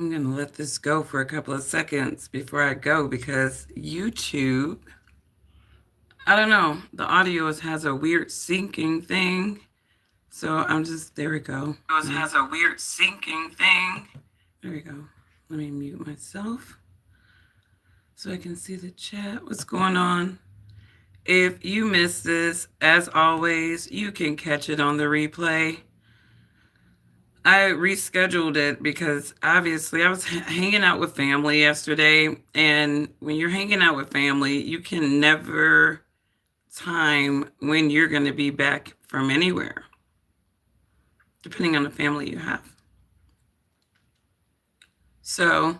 I'm going to let this go for a couple of seconds before I go because YouTube, I don't know, the audio has a weird syncing thing. So I'm just, there we go. It has a weird syncing thing. There we go. Let me mute myself so I can see the chat. What's going on? If you missed this, as always, you can catch it on the replay. I rescheduled it because obviously I was hanging out with family yesterday. And when you're hanging out with family, you can never time when you're going to be back from anywhere, depending on the family you have. So,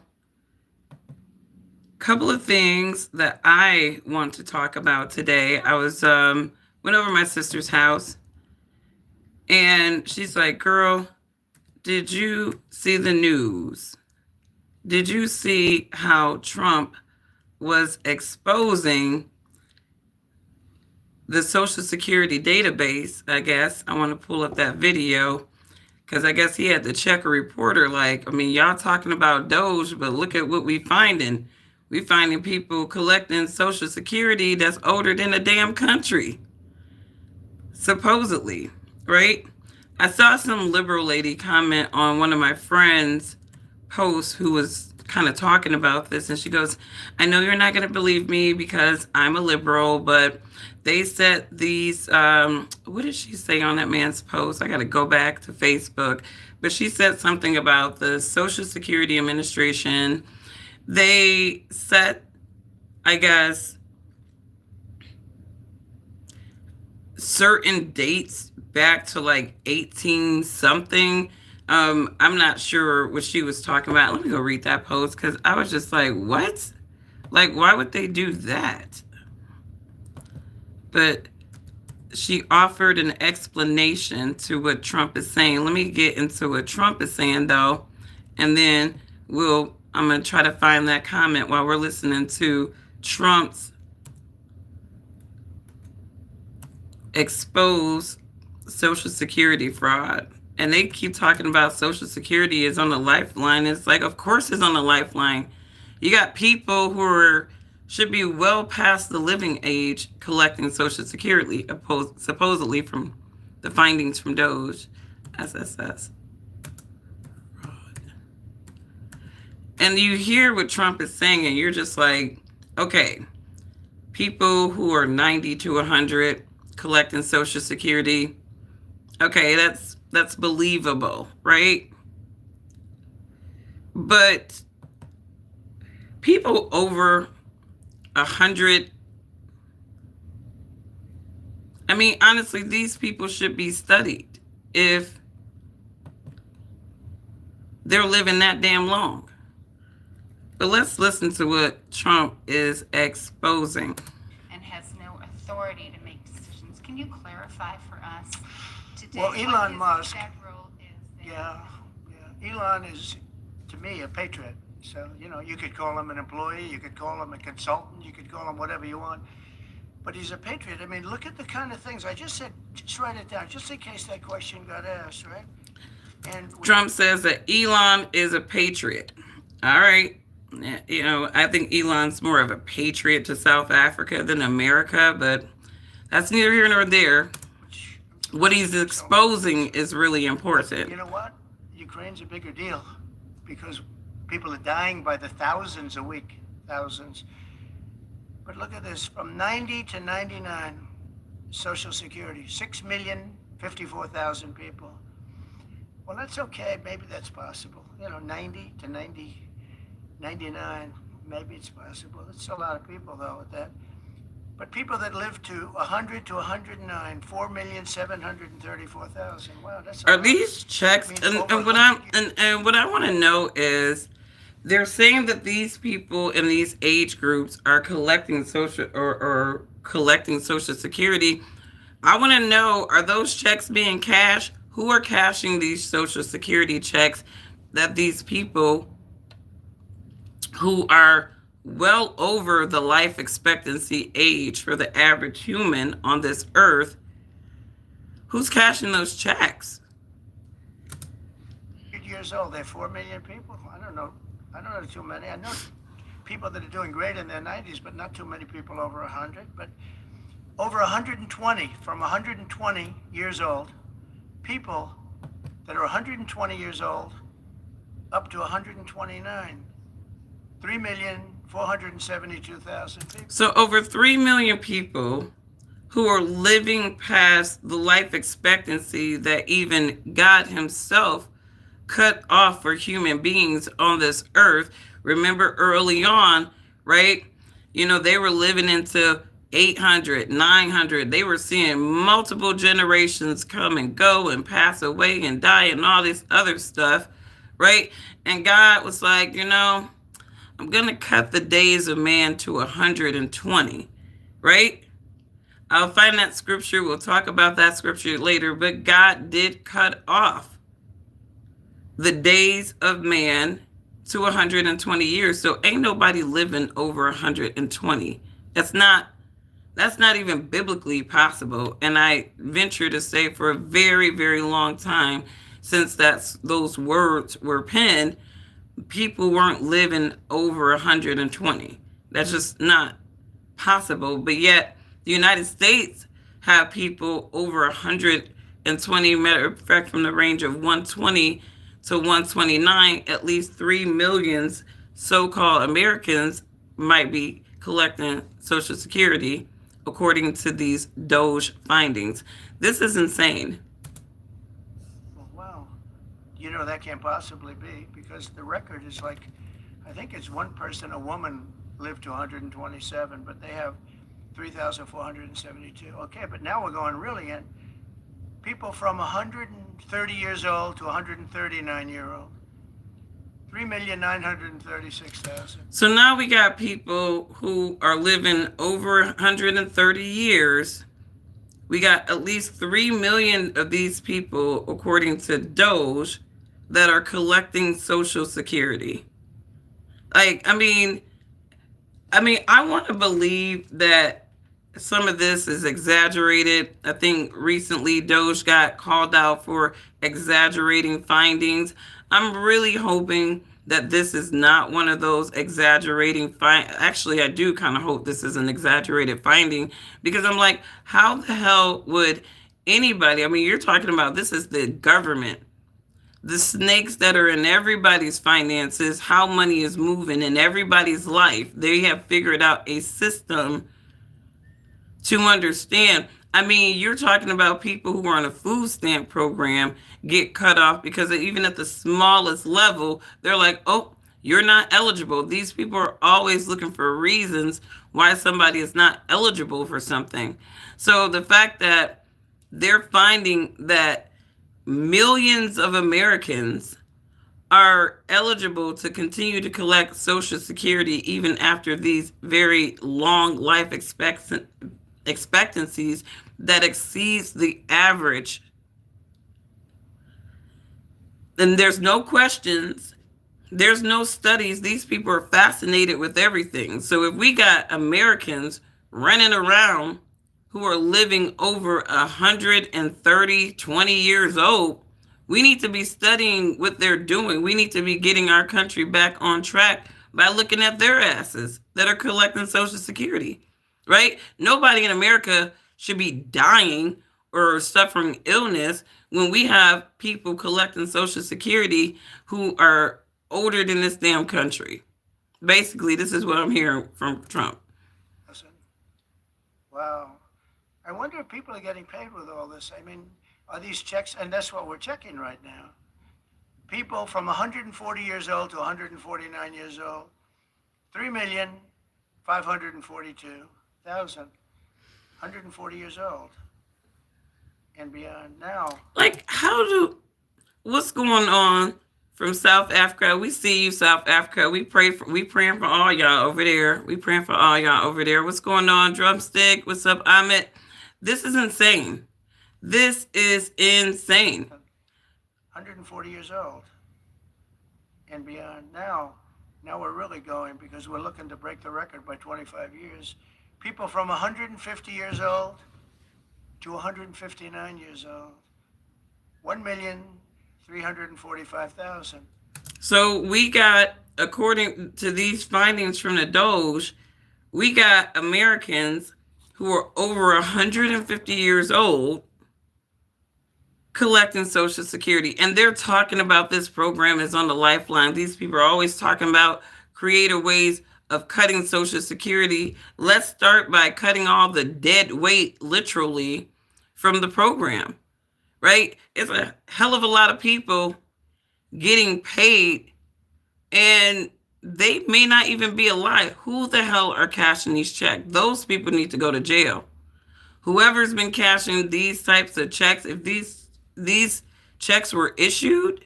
couple of things that I want to talk about today. I was went over my sister's house, and she's like, "Girl, did you see the news? Did you see how Trump was exposing the Social Security database?" I guess I want to pull up that video because I guess he had to check a reporter. Like, I mean, y'all talking about Doge, but look at what we finding. We finding people collecting Social Security that's older than the damn country, supposedly, right? I saw some liberal lady comment on one of my friends' posts who was kind of talking about this, and she goes, "I know you're not going to believe me because I'm a liberal, but they set these, what did she say on that man's post? I got to go back to Facebook, but she said something about the Social Security Administration. They set, I guess, certain dates back to like 18 something. I'm not sure what she was talking about. Let me go read that post because I was just like, what? Like, why would they do that?" But she offered an explanation to what Trump is saying. Let me get into what Trump is saying, though, and then I'm going to try to find that comment while we're listening to Trump's expose Social Security fraud. And they keep talking about Social Security is on the lifeline. It's like, of course it's on the lifeline. You got people who should be well past the living age collecting Social Security, supposedly from the findings from Doge, SSS. And you hear what Trump is saying, and you're just like, okay, people who are 90 to 100 collecting Social Security, okay, that's believable, right? But people over 100, I mean, honestly, these people should be studied if they're living that damn long. But let's listen to what Trump is exposing. And has no authority to make decisions. Can you clarify for us today? Well, Elon Musk. That role is there? Yeah. Elon is, to me, a patriot. So, you could call him an employee, you could call him a consultant, you could call him whatever you want. But he's a patriot. I mean, look at the kind of things I just said. Just write it down, just in case that question got asked, right? And Trump says that Elon is a patriot. All right. I think Elon's more of a patriot to South Africa than America, but that's neither here nor there. What he's exposing is really important. You know what? Ukraine's a bigger deal because people are dying by the thousands a week, thousands. But look at this, from 90 to 99, Social Security, 6,054,000 people. Well, that's okay, maybe that's possible. 90 to 99, maybe it's possible. It's a lot of people, though, with that. But people that live to 100 to 109, 4,734,000. Wow, that's a Are lot. these checks? And what I want to know is, they're saying that these people in these age groups are collecting or collecting Social Security. I want to know, are those checks being cashed? Who are cashing these Social Security checks that these people who are well over the life expectancy age for the average human on this earth, who's cashing those checks? years old. They're 4 million people. I don't know. I don't know too many. I know people that are doing great in their 90s, but not too many people over 100. But over 120, from 120 years old, people that are 120 years old up to 129. 3,472,000 people. So over 3 million people who are living past the life expectancy that even God himself cut off for human beings on this earth. Remember early on, right? They were living into 800, 900. They were seeing multiple generations come and go and pass away and die and all this other stuff, right? And God was like, I'm going to cut the days of man to 120, right? I'll find that scripture. We'll talk about that scripture later. But God did cut off the days of man to 120 years. So ain't nobody living over 120. That's not even biblically possible. And I venture to say for a very, very long time, since those words were penned, people weren't living over 120. That's just not possible. But yet the United States have people over 120. Matter of fact, from the range of 120 to 129, at least 3 million so-called Americans might be collecting Social Security, according to these DOJ findings. This is insane. Wow. That can't possibly be, because the record is like, I think it's one person, a woman, lived to 127, but they have 3,472. Okay, but now we're going really in. People from 130 years old to 139 year old. 3,936,000. So now we got people who are living over 130 years. We got at least 3 million of these people, according to DOJ, that are collecting Social Security. I want to believe that some of this is exaggerated. I think recently DOJ got called out for exaggerating findings. I'm really hoping that this is not one of those exaggerating Actually, I do kind of hope this is an exaggerated finding, because I'm like, how the hell would anybody, you're talking about, this is the government, the snakes that are in everybody's finances, how money is moving in everybody's life. They have figured out a system to understand. You're talking about people who are on a food stamp program get cut off because even at the smallest level, they're like, oh, you're not eligible. These people are always looking for reasons why somebody is not eligible for something. So the fact that they're finding that millions of Americans are eligible to continue to collect Social Security even after these very long life expectancies that exceeds the average. And there's no questions, there's no studies. These people are fascinated with everything. So if we got Americans running around who are living over 130, 20 years old, we need to be studying what they're doing. We need to be getting our country back on track by looking at their asses that are collecting Social Security, right? Nobody in America should be dying or suffering illness when we have people collecting Social Security who are older than this damn country. Basically, this is what I'm hearing from Trump. Listen. Wow. I wonder if people are getting paid with all this. Are these checks? And that's what we're checking right now. People from 140 years old to 149 years old, 3,542,000, 140 years old and beyond. Now, what's going on from South Africa? We see you, South Africa. We praying for all y'all over there. What's going on, Drumstick? What's up, Amit? This is insane. 140 years old and beyond. Now we're really going, because we're looking to break the record by 25 years. People from 150 years old to 159 years old. 1,336,000 345,000. So we got, according to these findings from the Doge, we got Americans who are over 150 years old collecting Social Security. And they're talking about this program is on the lifeline. These people are always talking about creative ways of cutting Social Security. Let's start by cutting all the dead weight, literally, from the program, right? It's a hell of a lot of people getting paid, and they may not even be alive. Who the hell are cashing these checks? Those people need to go to jail. Whoever's been cashing these types of checks, if these checks were issued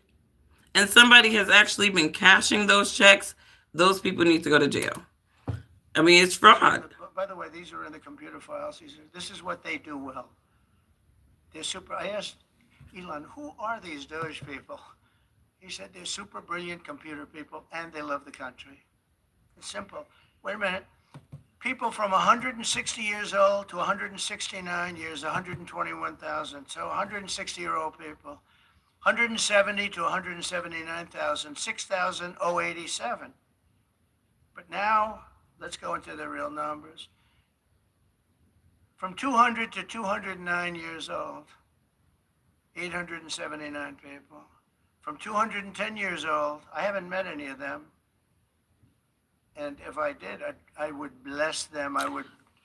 and somebody has actually been cashing those checks, those people need to go to jail. I mean, it's fraud. By the way, these are in the computer files. This is what they do well. They're super. I asked Elon, who are these Doge people? He said they're super brilliant computer people and they love the country. It's simple. Wait a minute. People from 160 years old to 169 years, 121,000. So 160-year-old people. 170 to 179,000, 6,087. But now, let's go into the real numbers. From 200 to 209 years old, 879 people. From 210 years old, I haven't met any of them. And if I did, I would bless them.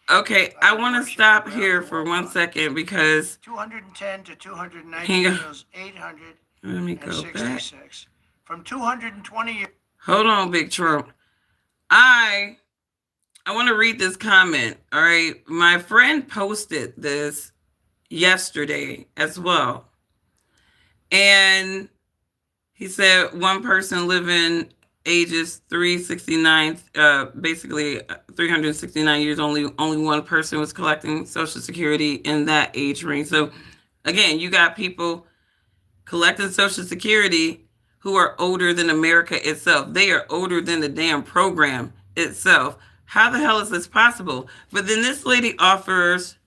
Okay, I want to stop here for 1 second because 210 to 290 years, 800. Let me go back. From 220 years. Hold on, Big Trump. I want to read this comment. All right, my friend posted this yesterday as well, and he said one person living ages 369, basically 369 years. Only one person was collecting Social Security in that age range. So again, you got people collecting Social Security who are older than America itself. They are older than the damn program itself. How the hell is this possible? But then this lady offers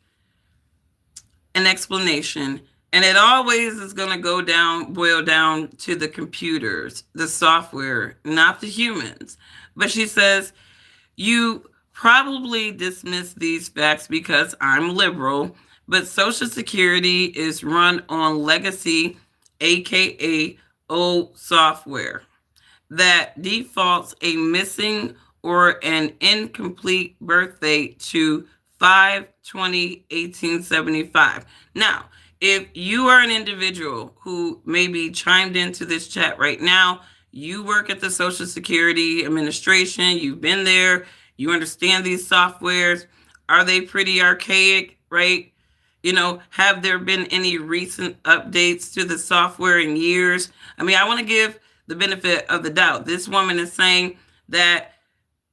an explanation, and it always is going to boil down to the computers, the software, not the humans. But she says, you probably dismiss these facts because I'm liberal, but Social Security is run on legacy, aka old software, that defaults a missing or an incomplete birth date to 5/20/1875. Now, if you are an individual who maybe chimed into this chat right now, you work at the Social Security Administration, you've been there, you understand these softwares. Are they pretty archaic, right? Have there been any recent updates to the software in years? I mean, I want to give the benefit of the doubt. This woman is saying that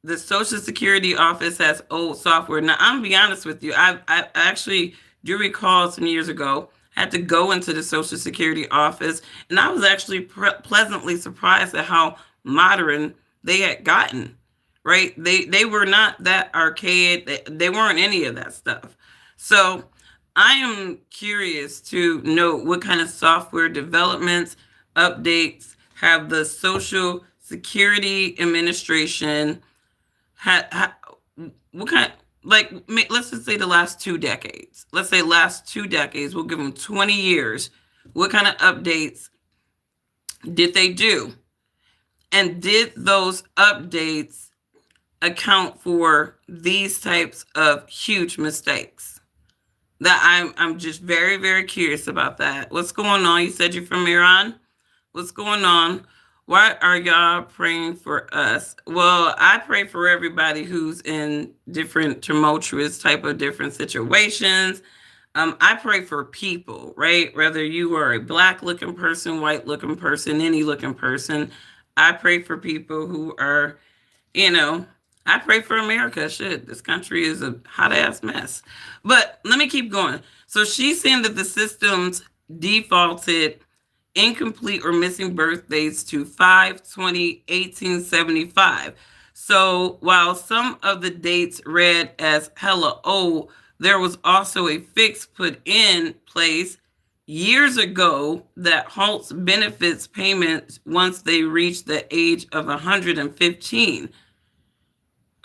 the Social Security office has old software. Now, I'm gonna be honest with you. I actually do recall some years ago, had to go into the Social Security office, and I was actually pleasantly surprised at how modern they had gotten, right? They were not that archaic. They weren't any of that stuff. So I am curious to know what kind of software developments, updates have the Social Security Administration what kind, like, let's just say the last 2 decades. Let's say last 2 decades, we'll give them 20 years. What kind of updates did they do? And did those updates account for these types of huge mistakes? That I'm just very, very curious about that. What's going on? You said you're from Iran. What's going on? Why are y'all praying for us? Well, I pray for everybody who's in different tumultuous type of different situations. I pray for people, right? Whether you are a black looking person, white looking person, any looking person. I pray for people who are, I pray for America. Shit, this country is a hot ass mess. But let me keep going. So she's saying that the systems defaulted incomplete or missing birthdays to 5/20/1875. So while some of the dates read as hella old, there was also a fix put in place years ago that halts benefits payments once they reach the age of 115.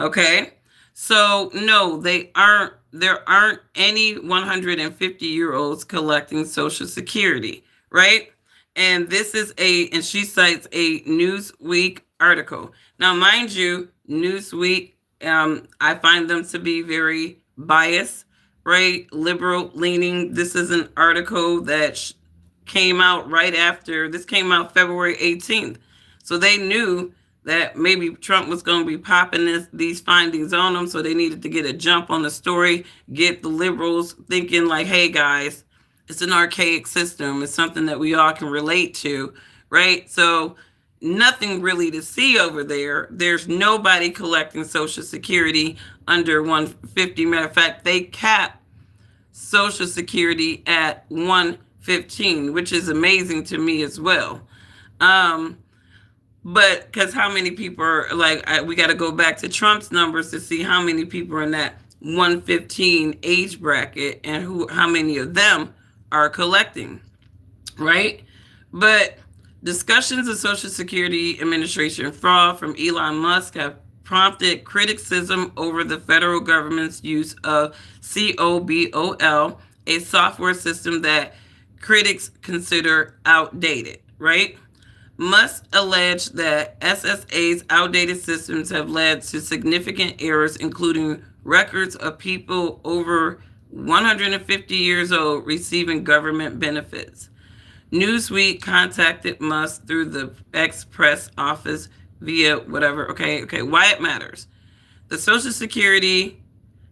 Okay. So no, they aren't. There aren't any 150-year-olds collecting Social Security, right? And this is and she cites a Newsweek article. Now, mind you, Newsweek, I find them to be very biased, right? Liberal leaning. This is an article that came out right after this came out February 18th. So they knew that maybe Trump was going to be popping these findings on them. So they needed to get a jump on the story, get the liberals thinking like, hey guys, it's an archaic system. It's something that we all can relate to, right? So nothing really to see over there. There's nobody collecting Social Security under 150. Matter of fact, they cap Social Security at 115, which is amazing to me as well. But because how many people are like, we got to go back to Trump's numbers to see how many people are in that 115 age bracket and how many of them are collecting, right? But discussions of Social Security Administration fraud from Elon Musk have prompted criticism over the federal government's use of COBOL, a software system that critics consider outdated, right? Musk alleged that SSA's outdated systems have led to significant errors, including records of people over 150 years old receiving government benefits. Newsweek contacted Musk through the Express office via whatever. Okay, why it matters. The Social Security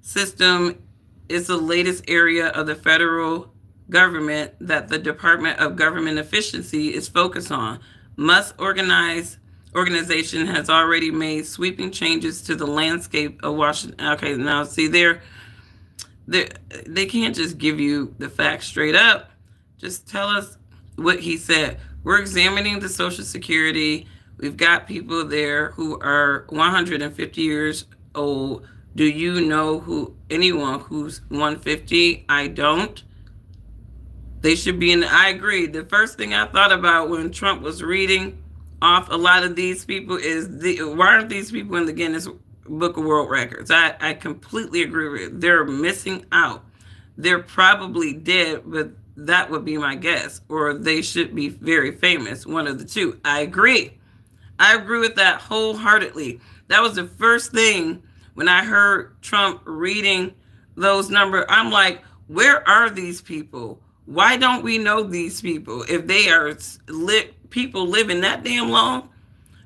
system is the latest area of the federal government that the Department of Government Efficiency is focused on. Musk's organization has already made sweeping changes to the landscape of Washington. Okay, now see, they can't just give you the facts straight up. Just tell us what he said. We're examining the Social Security. We've got people there who are 150 years old. Do you know anyone who's 150? I don't. They should be I agree. The first thing I thought about when Trump was reading off a lot of these people is why aren't these people in the Guinness Book of World Records? I completely agree with it. They're missing out. They're probably dead, but that would be my guess. Or they should be very famous. One of the two. I agree. I agree with that wholeheartedly. That was the first thing when I heard Trump reading those numbers. I'm like, where are these people? Why don't we know these people? If they are people living that damn long,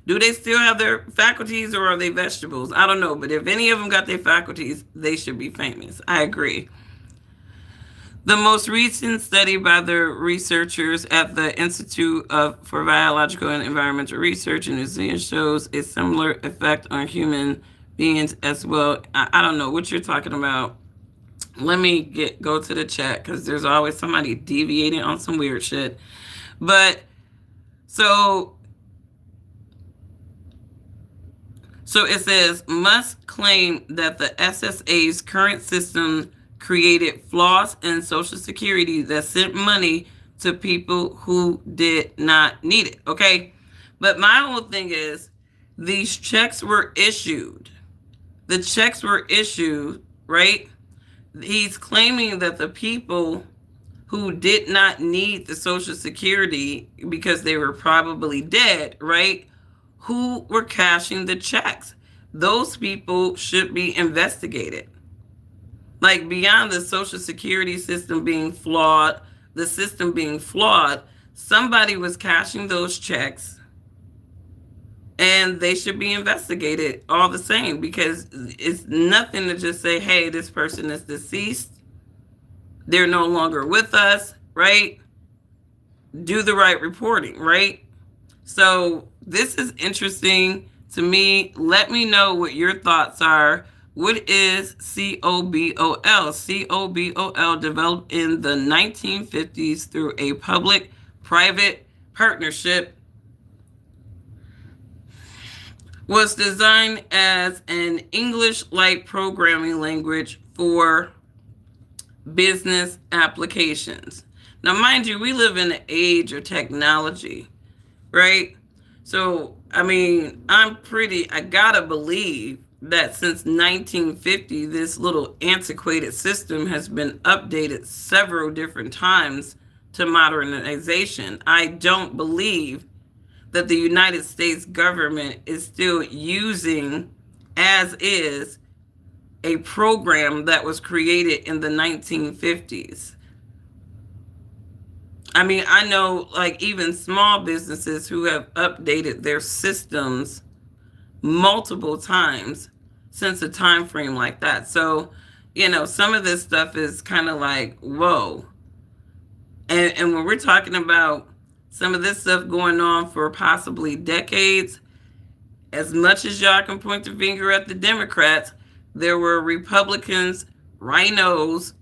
do they still have their faculties or are they vegetables? I don't know. But if any of them got their faculties, they should be famous. I agree. The most recent study by the researchers at the Institute for Biological and Environmental Research in New Zealand shows a similar effect on human beings as well. I don't know what you're talking about. Let me go to the chat because there's always somebody deviating on some weird shit. But so it says Musk claimed that the SSA's current system created flaws in Social Security that sent money to people who did not need it. Okay. But my whole thing is these checks were issued. The checks were issued, right? He's claiming that the people who did not need the Social Security because they were probably dead, right? Who were cashing the checks. Those people should be investigated. Like beyond the Social Security system being flawed, the system being flawed, somebody was cashing those checks and they should be investigated all the same because it's nothing to just say, hey, this person is deceased. They're no longer with us, right? Do the right reporting, right? So this is interesting to me. Let me know what your thoughts are. What is COBOL? COBOL developed in the 1950s through a public-private partnership, was designed as an English-like programming language for business applications. Now, mind you, we live in an age of technology, right? So, I mean, I gotta believe that since 1950, this little antiquated system has been updated several different times to modernization. I don't believe that the United States government is still using, as is, a program that was created in the 1950s. I mean, I know like even small businesses who have updated their systems multiple times since a time frame like that. So, some of this stuff is kind of like, whoa. And when we're talking about some of this stuff going on for possibly decades, as much as y'all can point the finger at the Democrats, there were Republicans, rhinos,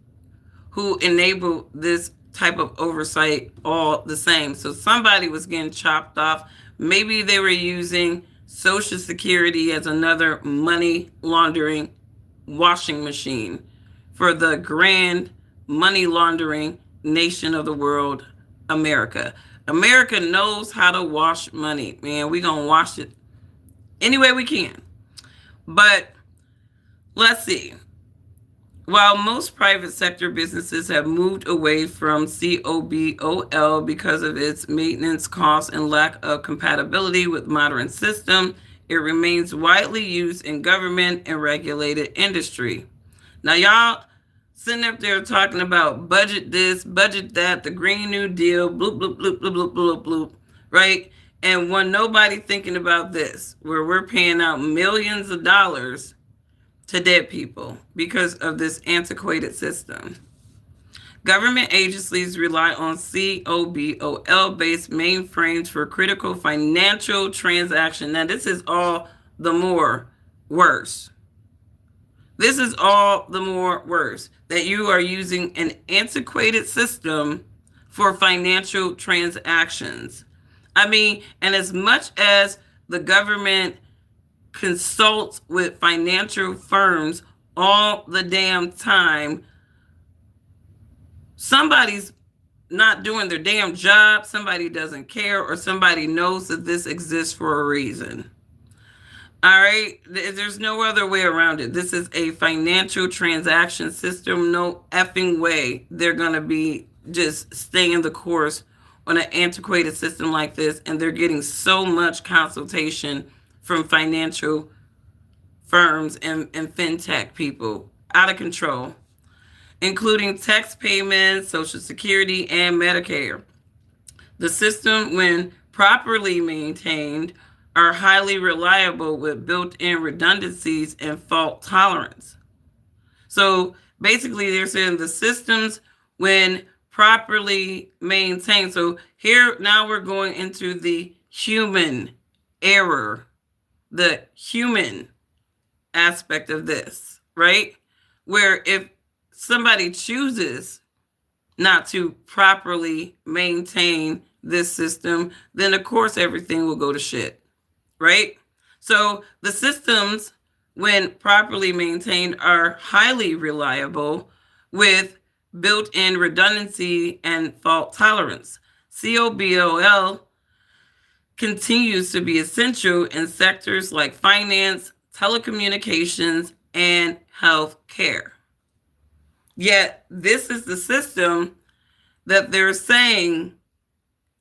who enabled this type of oversight all the same. So somebody was getting chopped off. Maybe they were using Social Security as another money laundering washing machine for the grand money laundering nation of the world, America. America knows how to wash money, man. We're going to wash it any way we can. But let's see. While most private sector businesses have moved away from COBOL because of its maintenance costs and lack of compatibility with modern system, it remains widely used in government and regulated industry. Now, y'all sitting up there talking about budget this, budget that, the Green New Deal, bloop, bloop, bloop, bloop, bloop, bloop, bloop, right? And when nobody thinking about this, where we're paying out millions of dollars to dead people because of this antiquated system. Government agencies rely on COBOL-based mainframes for critical financial transactions. Now, this is all the more worse. This is all the more worse that you are using an antiquated system for financial transactions. I mean, and as much as the government consults with financial firms all the damn time, somebody's not doing their damn job, somebody doesn't care, or somebody knows that this exists for a reason. All right, there's no other way around it. This is a financial transaction system. No effing way they're going to be just staying the course on an antiquated system like this, and they're getting so much consultation from financial firms and fintech people, out of control, including tax payments, Social Security, and Medicare. The system, when properly maintained, are highly reliable with built-in redundancies and fault tolerance. So basically, they're saying the systems, when properly maintained. So here, now we're going into the human error, the human aspect of this, right? Where if somebody chooses not to properly maintain this system, then of course everything will go to shit, right? So the systems, when properly maintained, are highly reliable with built-in redundancy and fault tolerance. COBOL continues to be essential in sectors like finance, telecommunications, and health care. Yet, this is the system that they're saying,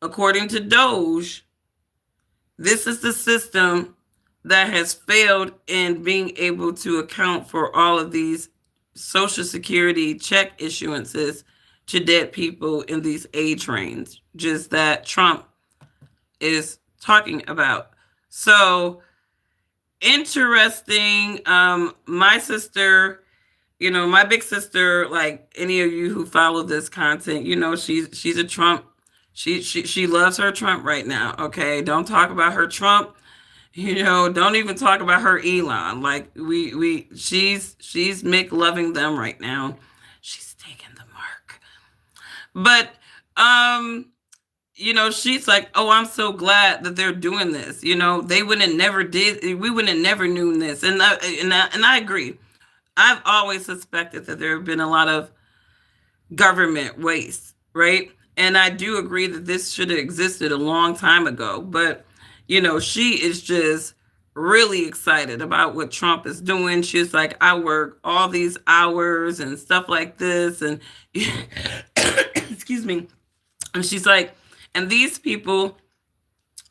according to Doge, this is the system that has failed in being able to account for all of these Social Security check issuances to dead people in these age ranges, just that Trump is talking about. So interesting. My sister, my big sister, like any of you who follow this content, she's a Trump. She loves her Trump right now. Okay, don't talk about her Trump. Don't even talk about her Elon. Like she's Mick loving them right now. She's taking the mark. But she's like, oh, I'm so glad that they're doing this. They wouldn't have never did. We wouldn't have never known this. And I agree. I've always suspected that there have been a lot of government waste, right? And I do agree that this should have existed a long time ago. But, she is just really excited about what Trump is doing. She's like, I work all these hours and stuff like this. And, excuse me. And she's like, and these people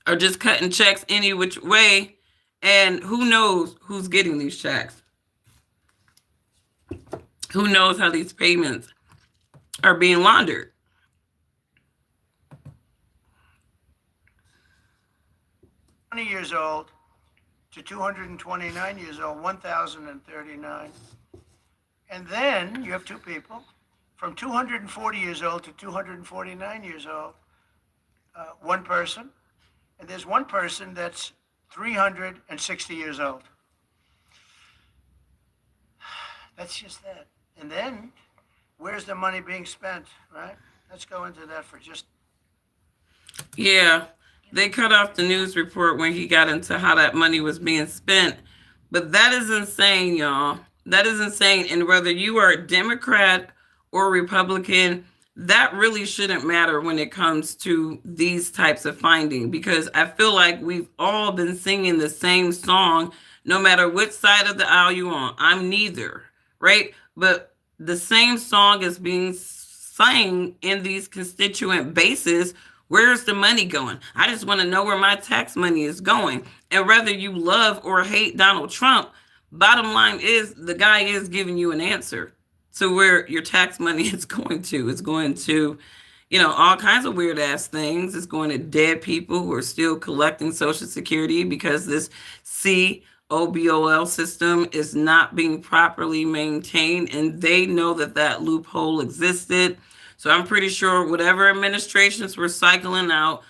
are just cutting checks any which way. And who knows who's getting these checks? Who knows how these payments are being laundered? 20 years old to 229 years old, 1,039. And then you have two people from 240 years old to 249 years old, one person. And there's one person that's 360 years old. That's just that. And then where's the money being spent, right? Let's go into that for just. Yeah, they cut off the news report when he got into how that money was being spent. But that is insane, y'all. That is insane. And whether you are a Democrat or Republican, that really shouldn't matter when it comes to these types of finding, because I feel like we've all been singing the same song, no matter which side of the aisle you on. I'm neither, right? But the same song is being sang in these constituent bases. Where's the money going? I just want to know where my tax money is going. And whether you love or hate Donald Trump, bottom line is the guy is giving you an answer to where your tax money is going to. It's going to, all kinds of weird ass things. It's going to dead people who are still collecting Social Security because this COBOL system is not being properly maintained, and they know that loophole existed. So I'm pretty sure whatever administrations were cycling out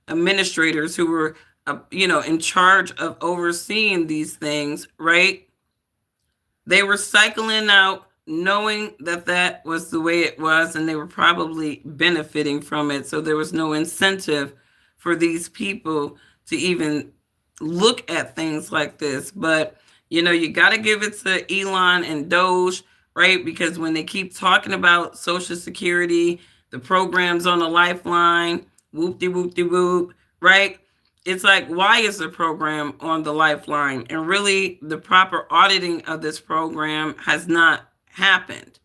administrators who were, in charge of overseeing these things, right? They were cycling out knowing that was the way it was, and they were probably benefiting from it. So there was no incentive for these people to even look at things like this. But, you got to give it to Elon and Doge, right? Because when they keep talking about Social Security, the programs on the Lifeline, whoop-de-whoop-de-whoop, right? It's like, why is the program on the Lifeline? And really, the proper auditing of this program has not happened.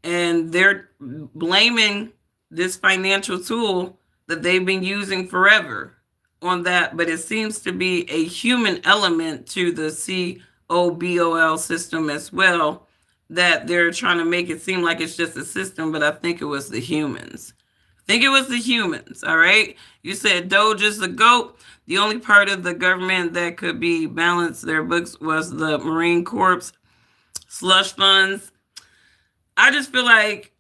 And they're blaming this financial tool that they've been using forever on that. But it seems to be a human element to the COBOL system as well, that they're trying to make it seem like it's just a system, but I think it was the humans. All right? You said Doge is the GOAT. The only part of the government that could be balanced their books was the Marine Corps slush funds. I just feel like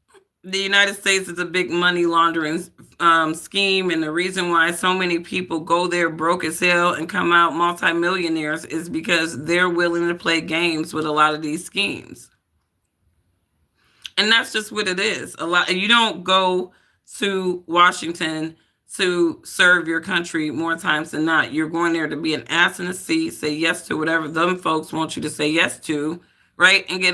the United States is a big money laundering scheme, and the reason why so many people go there broke as hell and come out multimillionaires is because they're willing to play games with a lot of these schemes. And that's just what it is. You don't go to Washington to serve your country more times than not. You're going there to be an ass in a seat, say yes to whatever them folks want you to say yes to, right? And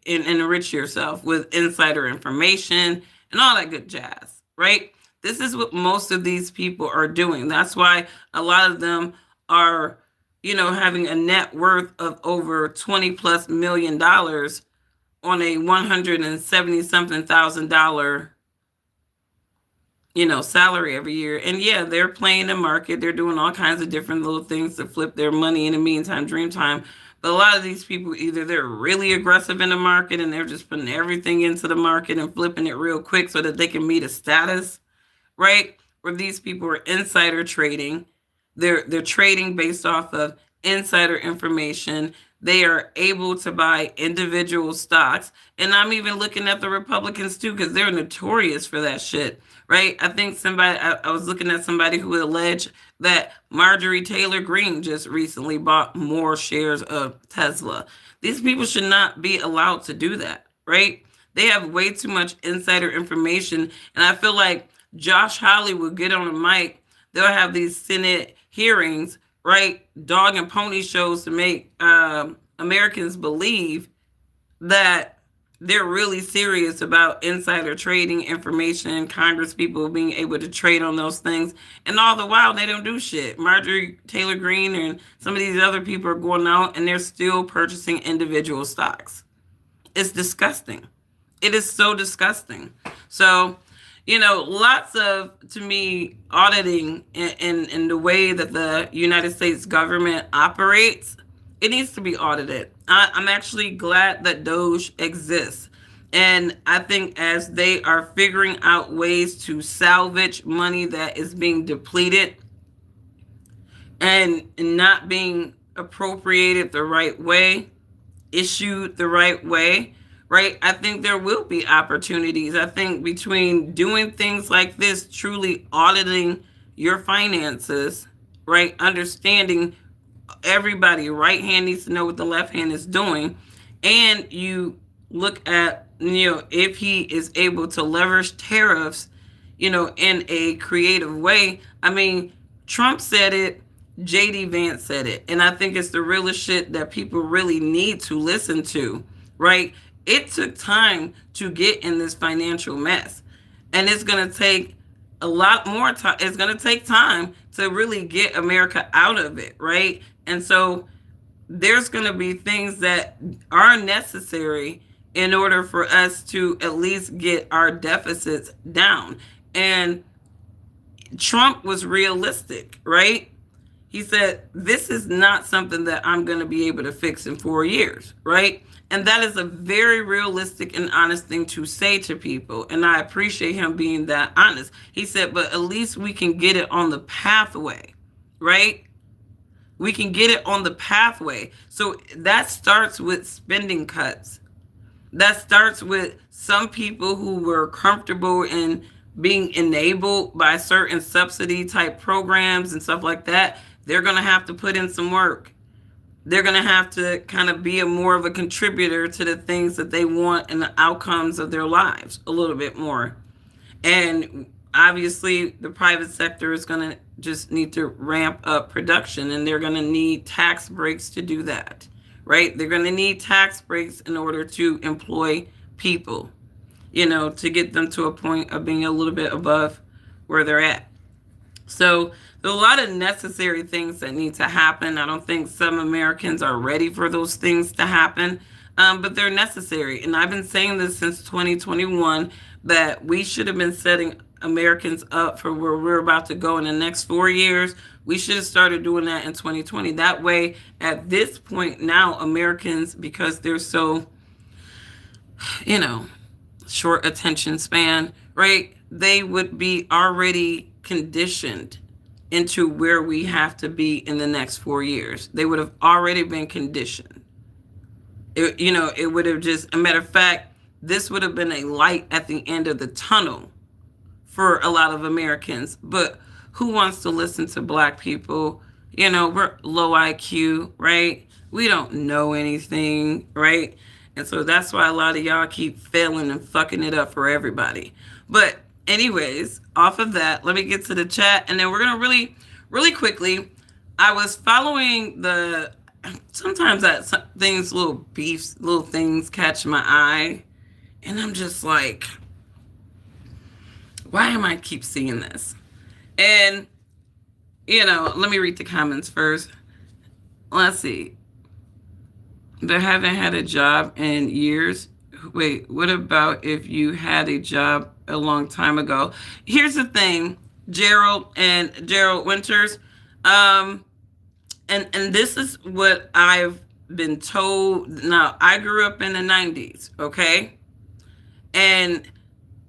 enrich yourself with insider information and all that good jazz, right? This is what most of these people are doing. That's why a lot of them are, having a net worth of over $20+ million on a $170 something thousand salary every year. And yeah, they're playing the market. They're doing all kinds of different little things to flip their money in the meantime, dream time. But a lot of these people, either they're really aggressive in the market and they're just putting everything into the market and flipping it real quick so that they can meet a status, right? Or these people are insider trading. They're trading based off of insider information. They are able to buy individual stocks. And I'm even looking at the Republicans too, because they're notorious for that shit, right? I think I was looking at somebody who alleged that Marjorie Taylor Greene just recently bought more shares of Tesla. These people should not be allowed to do that, right? They have way too much insider information. And I feel like Josh Hawley will get on a mic. They'll have these Senate hearings, right? Dog and pony shows to make Americans believe that they're really serious about insider trading information, Congress people being able to trade on those things, and all the while they don't do shit. Marjorie Taylor Greene and some of these other people are going out and they're still purchasing individual stocks. It's disgusting. It is so disgusting. So, lots of, to me, auditing in the way that the United States government operates, it needs to be audited. I'm actually glad that Doge exists. And I think as they are figuring out ways to salvage money that is being depleted and not being appropriated the right way, issued the right way, right? I think there will be opportunities. I think between doing things like this, truly auditing your finances, right? Understanding everybody, right hand needs to know what the left hand is doing. And you look at, if he is able to leverage tariffs, in a creative way. I mean, Trump said it, JD Vance said it. And I think it's the realest shit that people really need to listen to, right? It took time to get in this financial mess. And it's going to take a lot more time. It's going to take time to really get America out of it, right? And so there's going to be things that are necessary in order for us to at least get our deficits down. And Trump was realistic, right? He said, this is not something that I'm going to be able to fix in 4 years, right? And that is a very realistic and honest thing to say to people. And I appreciate him being that honest. He said, but at least we can get it on the pathway, right? We can get it on the pathway. So that starts with spending cuts. That starts with some people who were comfortable in being enabled by certain subsidy type programs and stuff like that. They're going to have to put in some work. They're going to have to kind of be more of a contributor to the things that they want and the outcomes of their lives a little bit more. And obviously, the private sector is going to just need to ramp up production, and they're going to need tax breaks to do that, right? They're going to need tax breaks in order to employ people, to get them to a point of being a little bit above where they're at. So there are a lot of necessary things that need to happen. I don't think some Americans are ready for those things to happen, but they're necessary. And I've been saying this since 2021 that we should have been setting Americans up for where we're about to go in the next 4 years. We should have started doing that in 2020. That way, at this point now, Americans, because they're so, short attention span, right? They would be already conditioned into where we have to be in the next 4 years. They would have already been conditioned. It would have just, a matter of fact, this would have been a light at the end of the tunnel for a lot of Americans. But who wants to listen to Black people? We're low IQ, right? We don't know anything, right? And so that's why a lot of y'all keep failing and fucking it up for everybody. But anyways, off of that, let me get to the chat. And then we're going to really quickly, I was following sometimes that things, little beefs, little things catch my eye. And I'm just like, why am I keep seeing this? And, let me read the comments first. Let's see. They haven't had a job in years. Wait, what about if you had a job a long time ago? Here's the thing, Gerald Winters. And this is what I've been told. Now, I grew up in the 90s, okay? And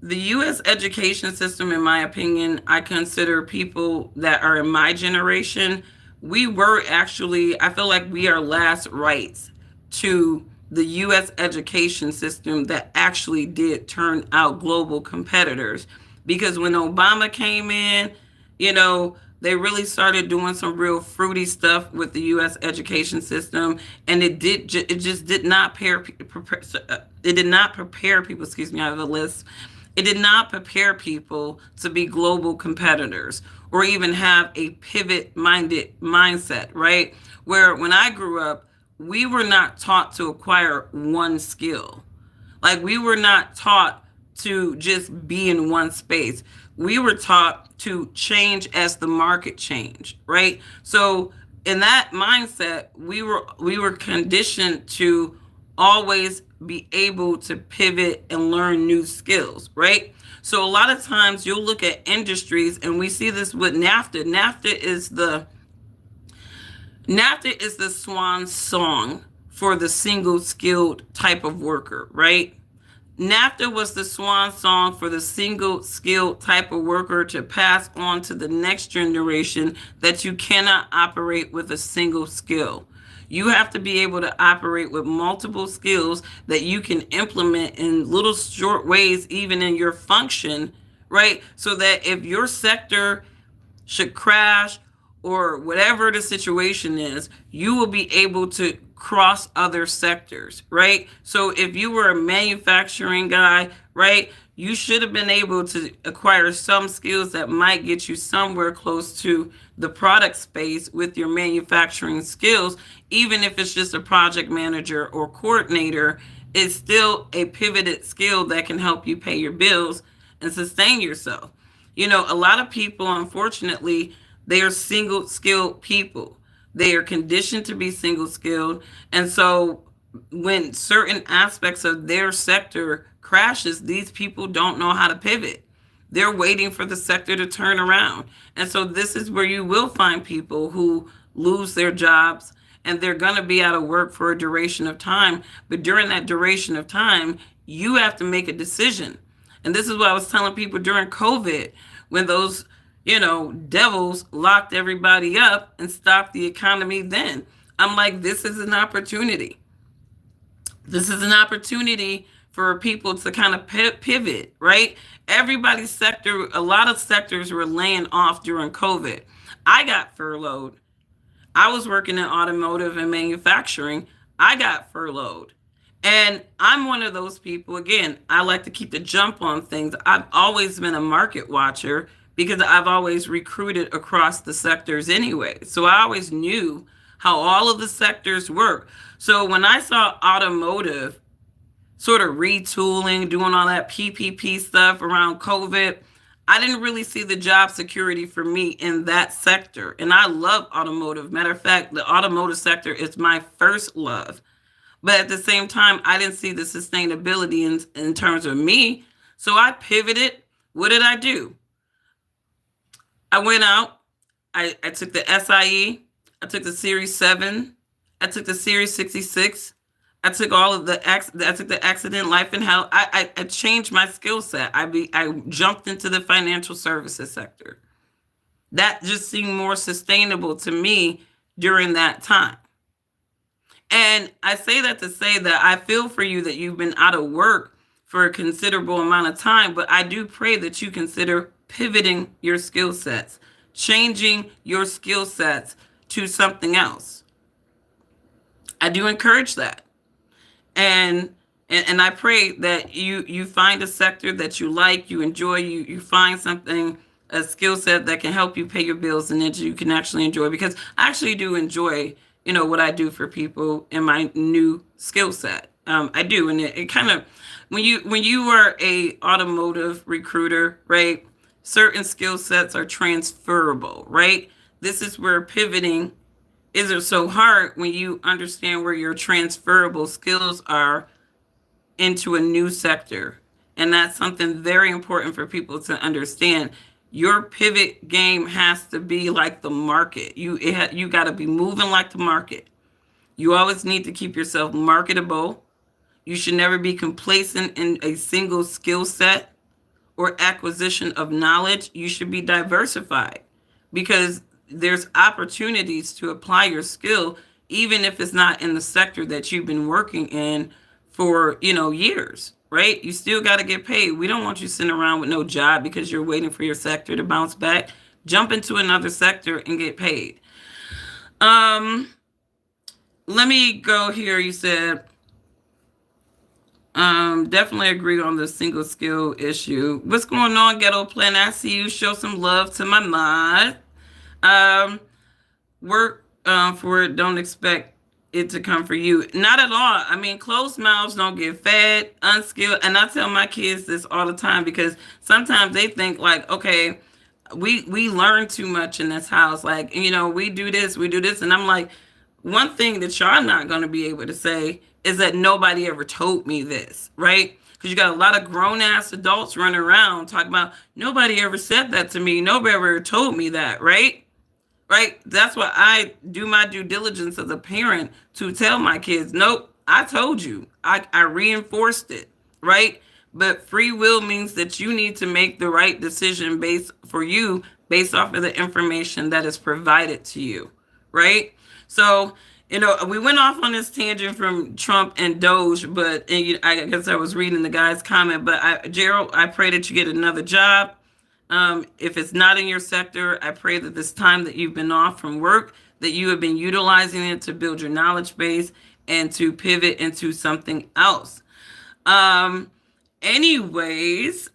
the U.S. education system, in my opinion, I consider people that are in my generation, we were actually, I feel like we are last rights to the U.S. education system that actually did turn out global competitors. Because when Obama came in, they really started doing some real fruity stuff with the U.S. education system, and it just did not prepare people. Excuse me, I have a list. It did not prepare people to be global competitors or even have a pivot-minded mindset, right? Where when I grew up, we were not taught to acquire one skill. Like, we were not taught to just be in one space. We were taught to change as the market changed, right? So in that mindset, we were conditioned to always be able to pivot and learn new skills, right? So a lot of times you'll look at industries, and we see this with NAFTA. NAFTA is the swan song for the single skilled type of worker, right? NAFTA was the swan song for the single skilled type of worker to pass on to the next generation, that you cannot operate with a single skill. You have to be able to operate with multiple skills that you can implement in little short ways, even in your function, right? So that if your sector should crash or whatever the situation is, you will be able to cross other sectors, right? So if you were a manufacturing guy, right, you should have been able to acquire some skills that might get you somewhere close to the product space with your manufacturing skills. Even if it's just a project manager or coordinator, it's still a pivoted skill that can help you pay your bills and sustain yourself. A lot of people, unfortunately, they are single skilled people. They are conditioned to be single skilled. And so when certain aspects of their sector crashes, these people don't know how to pivot. They're waiting for the sector to turn around. And so this is where you will find people who lose their jobs, and they're going to be out of work for a duration of time. But during that duration of time, you have to make a decision. And this is what I was telling people during COVID, when those, devils locked everybody up and stopped the economy then. I'm like, this is an opportunity. This is an opportunity for people to kind of pivot, right? Everybody's sector, a lot of sectors were laying off during COVID. I got furloughed. I was working in automotive and manufacturing. I got furloughed. And I'm one of those people, again, I like to keep the jump on things. I've always been a market watcher because I've always recruited across the sectors anyway. So I always knew how all of the sectors work. So when I saw automotive sort of retooling, doing all that PPP stuff around COVID, I didn't really see the job security for me in that sector. And I love automotive. Matter of fact, the automotive sector is my first love. But at the same time, I didn't see the sustainability in terms of me. So I pivoted. What did I do? I went out. I took the SIE. I took the Series 7. I took the Series 66. I took all of I took the accident, life, and health. I changed my skill set. I jumped into the financial services sector. That just seemed more sustainable to me during that time. And I say that to say that I feel for you that you've been out of work for a considerable amount of time, but I do pray that you consider pivoting your skill sets, changing your skill sets to something else. I do encourage that. And I pray that you find a sector that you like, you enjoy, you find something, a skill set that can help you pay your bills and that you can actually enjoy, because I actually do enjoy what I do for people in my new skill set. I do, and it kind of, when you are a automotive recruiter, right? Certain skill sets are transferable, right? This is where pivoting isn't so hard when you understand where your transferable skills are into a new sector. And that's something very important for people to understand. Your pivot game has to be like the market. You got to be moving like the market. You always need to keep yourself marketable. You should never be complacent in a single skill set or acquisition of knowledge. You should be diversified, because there's opportunities to apply your skill, even if it's not in the sector that you've been working in for, years, right? You still got to get paid. We don't want you sitting around with no job because you're waiting for your sector to bounce back. Jump into another sector and get paid. Let me go here. You said, definitely agree on the single skill issue. What's going on, Ghetto Plan? I see you. Show some love to my mod. Work for it. Don't expect it to come for you. Not at all. I mean, closed mouths don't get fed, unskilled. And I tell my kids this all the time because sometimes they think like, okay, we learn too much in this house. Like, we do this. And I'm like, one thing that y'all not going to be able to say is that nobody ever told me this, right? Because you got a lot of grown ass adults running around talking about nobody ever said that to me. Nobody ever told me that, right? Right? That's why I do my due diligence as a parent to tell my kids, nope, I told you. I reinforced it, right? But free will means that you need to make the right decision based off of the information that is provided to you, right? So, we went off on this tangent from Trump and Doge, but I guess I was reading the guy's comment. But Gerald, I pray that you get another job. If it's not in your sector, I pray that this time that you've been off from work, that you have been utilizing it to build your knowledge base and to pivot into something else. Anyways,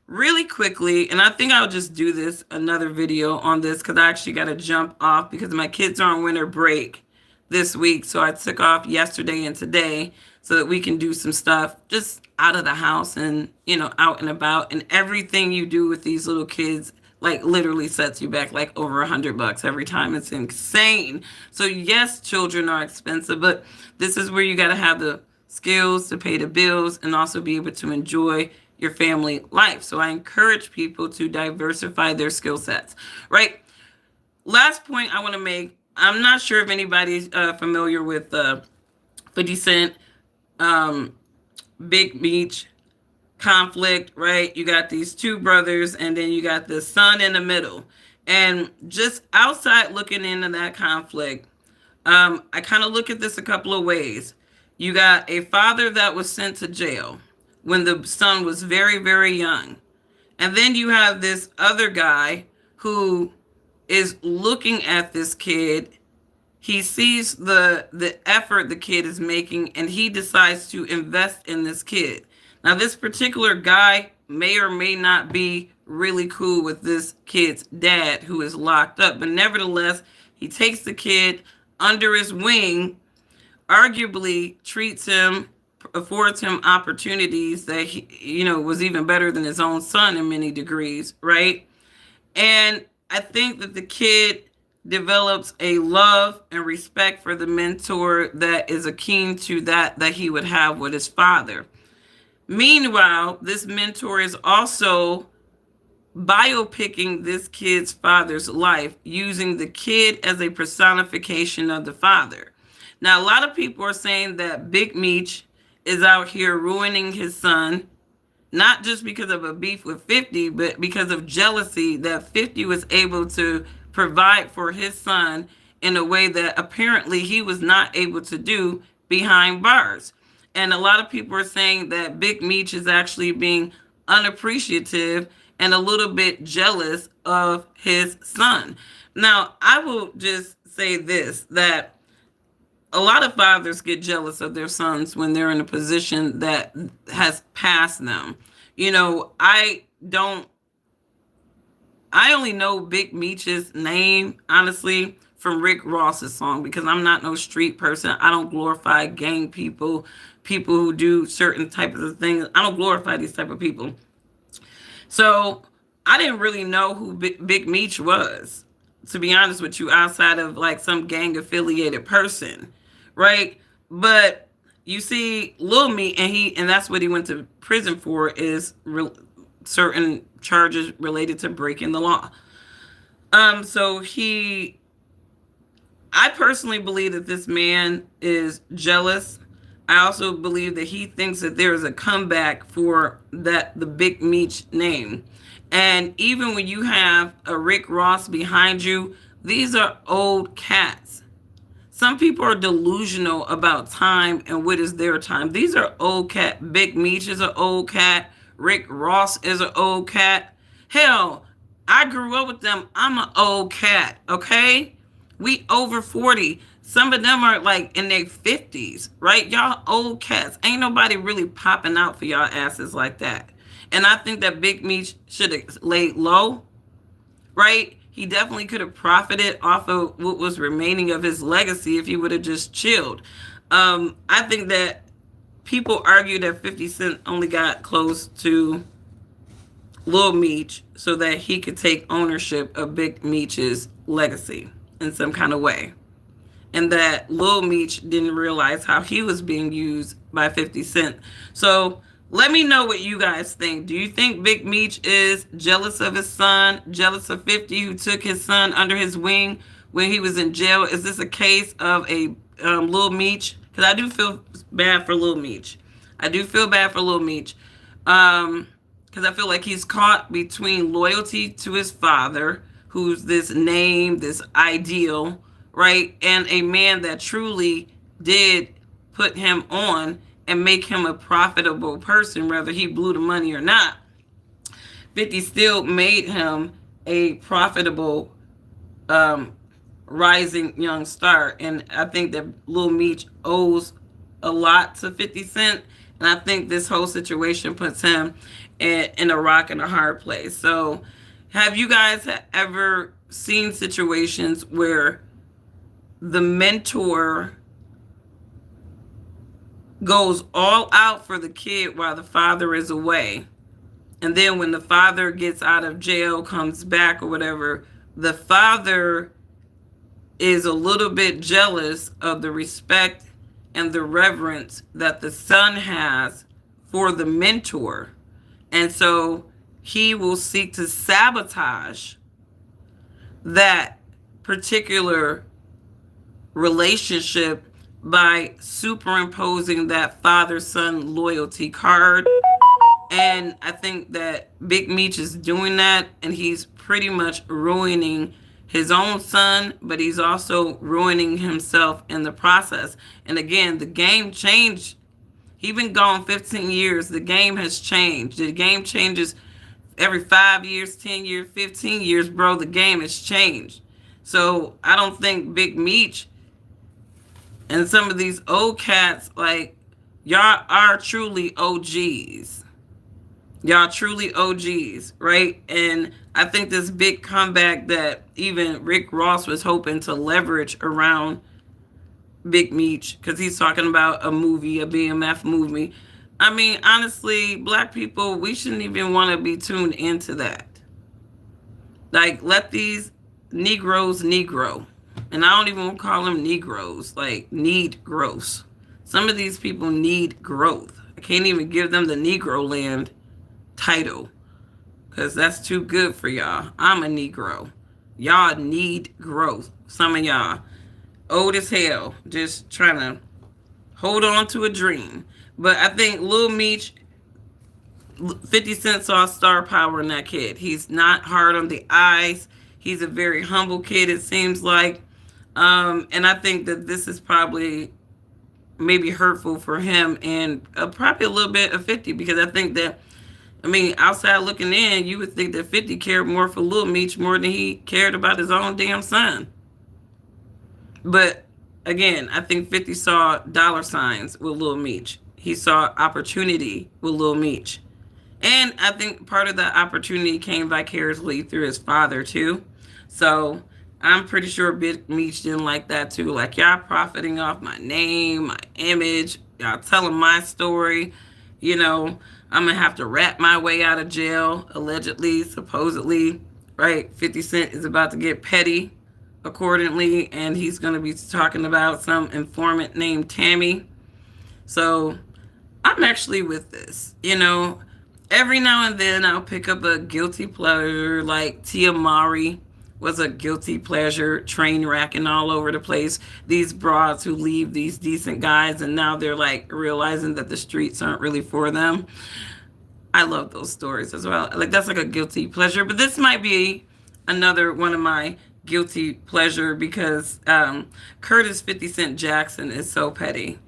really quickly, and I think I'll just do another video on this because I actually got to jump off because my kids are on winter break this week. So I took off yesterday and today so that we can do some stuff just out of the house and, out and about. And everything you do with these little kids, like literally sets you back like over $100 every time. It's insane. So yes, children are expensive, but this is where you got to have the skills to pay the bills and also be able to enjoy your family life. So I encourage people to diversify their skill sets, right? Last point I want to make. I'm not sure if anybody's familiar with 50 Cent, Big Meech conflict, right? You got these two brothers and then you got the son in the middle. And just outside looking into that conflict, I kind of look at this a couple of ways. You got a father that was sent to jail when the son was very, very young. And then you have this other guy who is looking at this kid. He sees the effort the kid is making and he decides to invest in this kid. Now, this particular guy may or may not be really cool with this kid's dad who is locked up, but nevertheless, he takes the kid under his wing, arguably treats him, affords him opportunities that he, was even better than his own son in many degrees, right? And I think that the kid develops a love and respect for the mentor that is akin to that he would have with his father. Meanwhile, this mentor is also biopicking this kid's father's life, using the kid as a personification of the father. Now, a lot of people are saying that Big Meech is out here ruining his son, not just because of a beef with 50, but because of jealousy that 50 was able to provide for his son in a way that apparently he was not able to do behind bars. And a lot of people are saying that Big Meech is actually being unappreciative and a little bit jealous of his son. Now, I will just say this, that a lot of fathers get jealous of their sons when they're in a position that has passed them. I only know Big Meech's name, honestly, from Rick Ross's song, because I'm not no street person. I don't glorify gang people who do certain types of things. I don't glorify these type of people. So I didn't really know who Big Meech was, to be honest with you, outside of like some gang affiliated person, right? But you see, Lil Meech, and that's what he went to prison for, is certain charges related to breaking the law. I personally believe that this man is jealous. I also believe that he thinks that there is a comeback for the Big Meech name. And even when you have a Rick Ross behind you, these are old cats. Some people are delusional about time and what is their time. These are old cat. Big Meech is an old cat. Rick Ross is an old cat. Hell, I grew up with them. I'm an old cat, okay? We over 40. Some of them are like in their 50s, right? Y'all old cats. Ain't nobody really popping out for y'all asses like that. And I think that Big Meech should have laid low, right? he definitely could have profited off of what was remaining of his legacy if he would have just chilled. I think that people argue that 50 Cent only got close to Lil Meech so that he could take ownership of Big Meech's legacy in some kind of way. And that Lil Meech didn't realize how he was being used by 50 Cent. So let me know what you guys think. Do you think Big Meech is jealous of his son, jealous of 50 who took his son under his wing when he was in jail? Is this a case of a Lil Meech? Because I do feel bad for Lil Meech. I do feel bad for Lil Meech. Because I feel like he's caught between loyalty to his father, who's this name, this ideal, right? And a man that truly did put him on and make him a profitable person, whether he blew the money or not. 50 still made him a profitable rising young star. And I think that Lil Meech owes a lot to 50 Cent. And I think this whole situation puts him in a rock and a hard place. So have you guys ever seen situations where the mentor goes all out for the kid while the father is away? And then when the father gets out of jail, comes back or whatever, the father is a little bit jealous of the respect and the reverence that the son has for the mentor. And so he will seek to sabotage that particular relationship by superimposing that father-son loyalty card. And I think that Big Meech is doing that, and he's pretty much ruining his own son, but he's also ruining himself in the process. And again, the game changed. He's been gone 15 years. The game has changed. The game changes every 5 years, 10 years, 15 years, bro. The game has changed. So I don't think Big Meech and some of these old cats, like, y'all are truly OGs. Y'all truly OGs, right? And I think this big comeback that even Rick Ross was hoping to leverage around Big Meech, because he's talking about a movie, a BMF movie. I mean, honestly, black people, we shouldn't even want to be tuned into that. Like, let these Negroes Negro. And I don't even want to call them Negroes, like, need growth. Some of these people need growth. I can't even give them the Negro land title because that's too good for y'all. I'm a Negro. Y'all need growth. Some of y'all old as hell, just trying to hold on to a dream. But I think Lil Meech, 50 Cent saw star power in that kid. He's not hard on the eyes. He's a very humble kid, it seems like. And I think that this is probably maybe hurtful for him and probably a little bit of 50, because I think that, I mean, outside looking in, you would think that 50 cared more for Lil Meech more than he cared about his own damn son. But again, I think 50 saw dollar signs with Lil Meech. He saw opportunity with Lil Meech. And I think part of that opportunity came vicariously through his father too. So I'm pretty sure Big Meech didn't like that too. Like, y'all profiting off my name, my image, y'all telling my story. You know, I'm going to have to rat my way out of jail, allegedly, supposedly, right? 50 Cent is about to get petty accordingly, and he's going to be talking about some informant named Tammy. So I'm actually with this. You know, every now and then I'll pick up a guilty pleasure, like Tia Mowry was a guilty pleasure, train wrecking all over the place. These broads who leave these decent guys and now they're like realizing that the streets aren't really for them. I love those stories as well. Like, that's like a guilty pleasure. But this might be another one of my guilty pleasure because Curtis 50 Cent Jackson is so petty.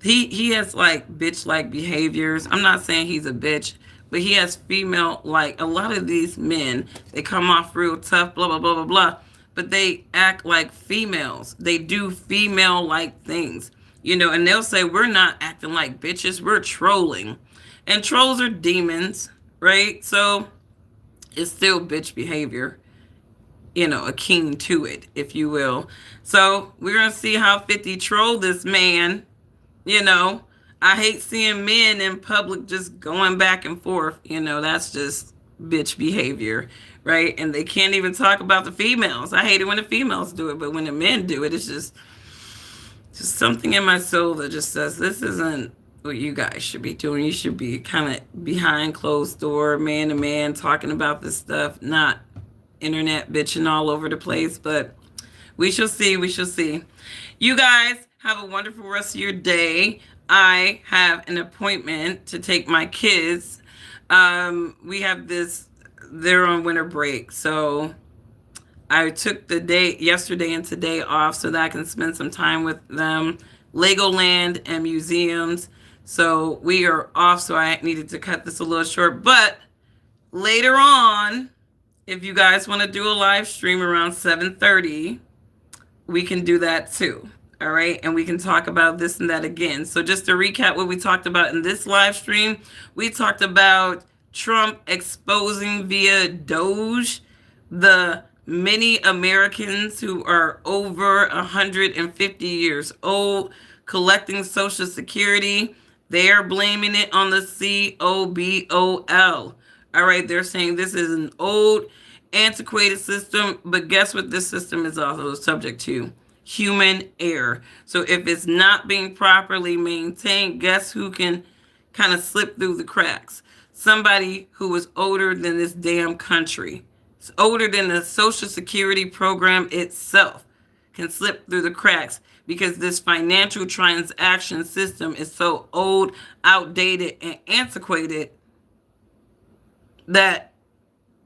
He has like bitch-like behaviors. I'm not saying he's a bitch, but he has female, like, a lot of these men, they come off real tough, blah, blah, blah, blah, blah, but they act like females. They do female-like things, you know, and they'll say, we're not acting like bitches, we're trolling. And trolls are demons, right? So it's still bitch behavior. akin to it, if you will. So we're going to see how 50 trolled this man. You know, I hate seeing men in public just going back and forth. That's just bitch behavior, right? And they can't even talk about the females. I hate it when the females do it, but when the men do it, it's just something in my soul that just says this isn't what you guys should be doing. You should be kind of behind closed door, man to man, talking about this stuff, not internet bitching all over the place. But we shall see. We shall see. You guys have a wonderful rest of your day. I have an appointment to take my kids. We have they're on winter break. So I took the day yesterday and today off so that I can spend some time with them. Legoland and museums. So we are off. So I needed to cut this a little short. But later on, if you guys want to do a live stream around 7:30, we can do that too. All right. And we can talk about this and that again. So just to recap what we talked about in this live stream, we talked about Trump exposing via Doge the many Americans who are over 150 years old collecting Social Security. They are blaming it on the COBOL. All right. They're saying this is an old, antiquated system, but guess what this system is also subject to? Human error. So if it's not being properly maintained, guess who can kind of slip through the cracks? Somebody who is older than this damn country. It's older than the Social Security program itself can slip through the cracks because this financial transaction system is so old, outdated, and antiquated that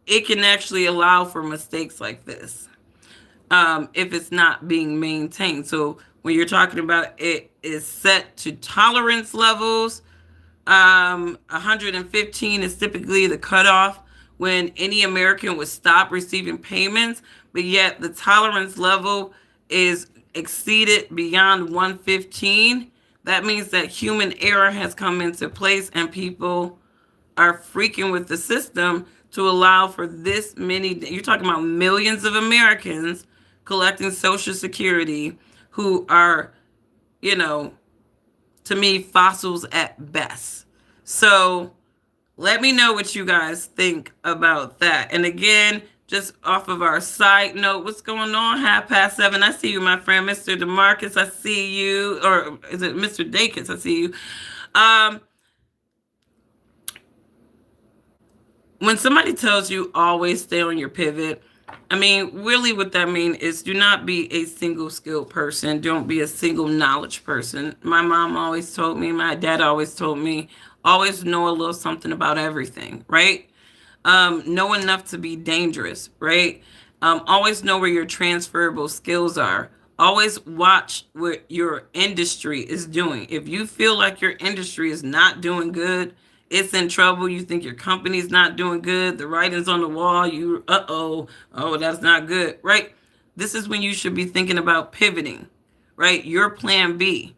it can actually allow for mistakes like this if it's not being maintained. So when you're talking about it is set to tolerance levels, 115 is typically the cutoff when any American would stop receiving payments, but yet the tolerance level is exceeded beyond 115. That means that human error has come into place and people are freaking with the system to allow for this many. You're talking about millions of Americans collecting Social Security who are, to me, fossils at best. So let me know what you guys think about that. And again, just off of our side note, what's going on? 7:30. I see you, my friend, Mr. DeMarcus. I see you, or is it Mr. Dakis? I see you. When somebody tells you always stay on your pivot, I mean, really what that means is do not be a single skilled person. Don't be a single knowledge person. My mom always told me, my dad always told me, always know a little something about everything, right? Know enough to be dangerous, right? Always know where your transferable skills are. Always watch what your industry is doing. If you feel like your industry is not doing good, it's in trouble, you think your company's not doing good, the writing's on the wall, oh, that's not good, right? This is when you should be thinking about pivoting, right? Your plan B,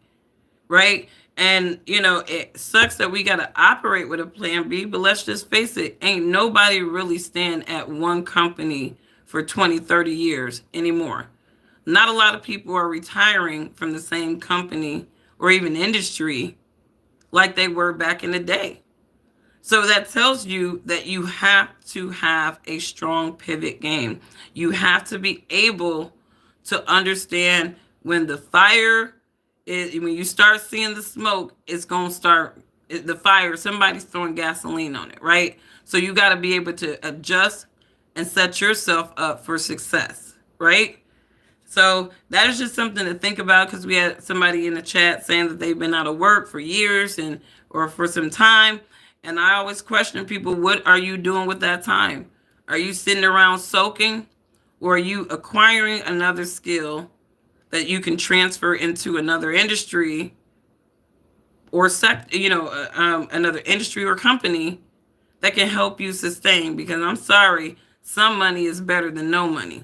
right? And, it sucks that we got to operate with a plan B, but let's just face it, ain't nobody really staying at one company for 20, 30 years anymore. Not a lot of people are retiring from the same company or even industry like they were back in the day. So that tells you that you have to have a strong pivot game. You have to be able to understand when the fire is, when you start seeing the smoke, it's going to start the fire. Somebody's throwing gasoline on it, right? So you got to be able to adjust and set yourself up for success, right? So that is just something to think about because we had somebody in the chat saying that they've been out of work for years or for some time. And I always question people, what are you doing with that time? Are you sitting around soaking or are you acquiring another skill that you can transfer into another industry or another industry or company that can help you sustain? Because I'm sorry, some money is better than no money.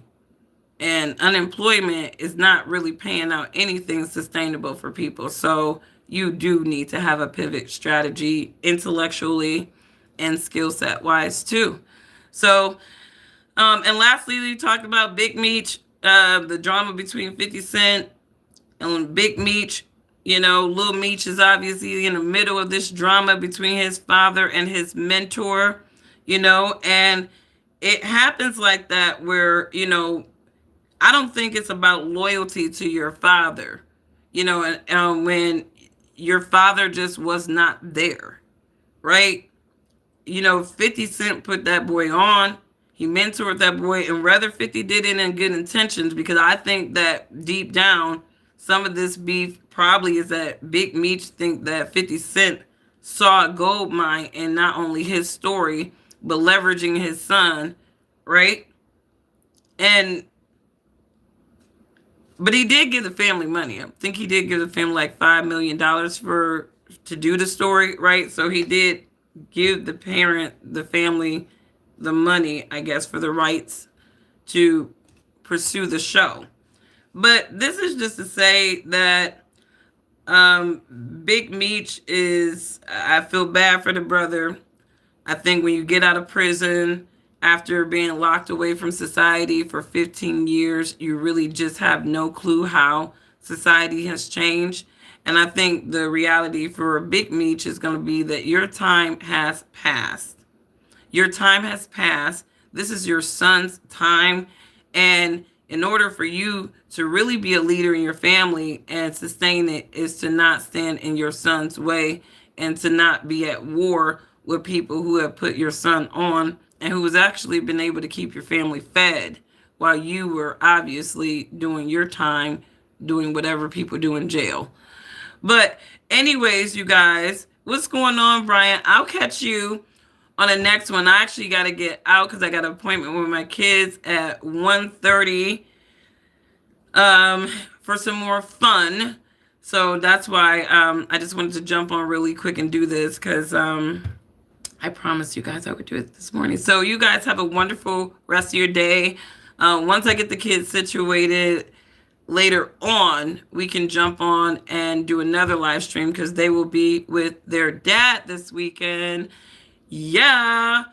And unemployment is not really paying out anything sustainable for people. So you do need to have a pivot strategy intellectually and skill set wise too. So And lastly, we talked about Big Meech, the drama between 50 Cent and Big Meech. You know, Lil Meech is obviously in the middle of this drama between his father and his mentor, you know, and it happens like that where, you know, I don't think it's about loyalty to your father, you know, and when your father just was not there, right? You know, 50 Cent put that boy on. He mentored that boy, and rather 50 did it in good intentions because I think that deep down, some of this beef probably is that Big Meech think that 50 Cent saw a gold mine in not only his story, but leveraging his son, right? And but he did give the family money. I think he did give the family like $5 million for to do the story, right? So he did give the family, the money, I guess, for the rights to pursue the show. But this is just to say that Big Meech is. I feel bad for the brother. I think when you get out of prison after being locked away from society for 15 years, you really just have no clue how society has changed. And I think the reality for Big Meech is going to be that your time has passed. Your time has passed. This is your son's time. And in order for you to really be a leader in your family and sustain it, is to not stand in your son's way and to not be at war with people who have put your son on and who has actually been able to keep your family fed while you were obviously doing your time, doing whatever people do in jail. But anyways, you guys, what's going on, Brian? I'll catch you on the next one. I actually got to get out because I got an appointment with my kids at 1:30 for some more fun. So that's why I just wanted to jump on really quick and do this because I promised you guys I would do it this morning. So you guys have a wonderful rest of your day. Once I get the kids situated later on, we can jump on and do another live stream because they will be with their dad this weekend. Yeah.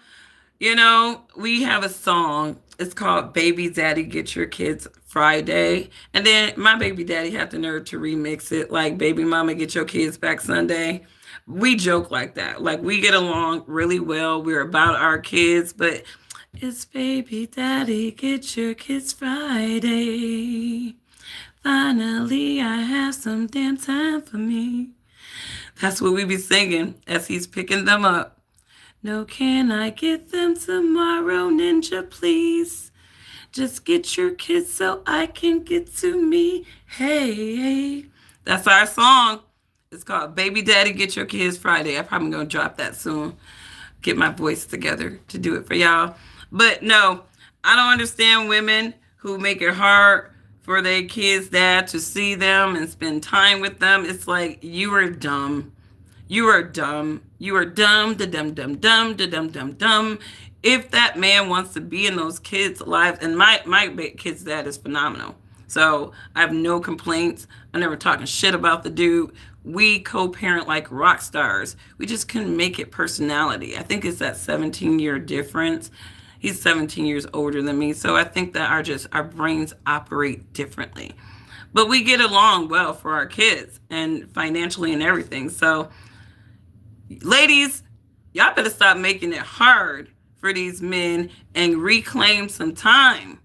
You know, we have a song. It's called Baby Daddy Get Your Kids Friday. And then my baby daddy had the nerve to remix it like Baby Mama Get Your Kids Back Sunday. We joke like that. Like we get along really well. We're about our kids, but it's Baby Daddy Get Your Kids Friday. Finally, I have some damn time for me. That's what we be singing as he's picking them up. No, can I get them tomorrow, Ninja, please? Just get your kids so I can get to me. Hey. That's our song. It's called Baby Daddy Get Your Kids Friday. I'm probably going to drop that soon. Get my voice together to do it for y'all. But no, I don't understand women who make it hard for their kids' dad to see them and spend time with them. It's like, you are dumb. You are dumb. You are dumb, da dum dum dum, da dum dum dum. If that man wants to be in those kids' lives, and my kid's dad is phenomenal. So I have no complaints. I'm never talking shit about the dude. We co-parent like rock stars. We just couldn't make it personality. I think it's that 17-year difference. He's 17 years older than me. So I think that our brains operate differently. But we get along well for our kids and financially and everything. So ladies, y'all better stop making it hard for these men and reclaim some time.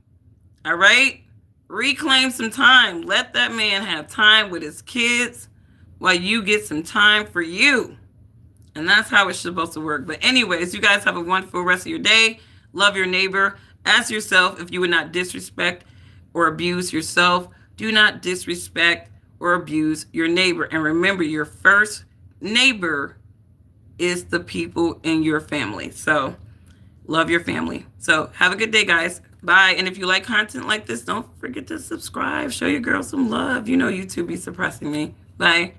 All right? Reclaim some time. Let that man have time with his kids while you get some time for you. And that's how it's supposed to work. But anyways, you guys have a wonderful rest of your day. Love your neighbor. Ask yourself if you would not disrespect or abuse yourself. Do not disrespect or abuse your neighbor. And remember, your first neighbor is the people in your family. So love your family. So have a good day, guys. Bye. And if you like content like this, don't forget to subscribe. Show your girl some love. You know YouTube be suppressing me. Bye.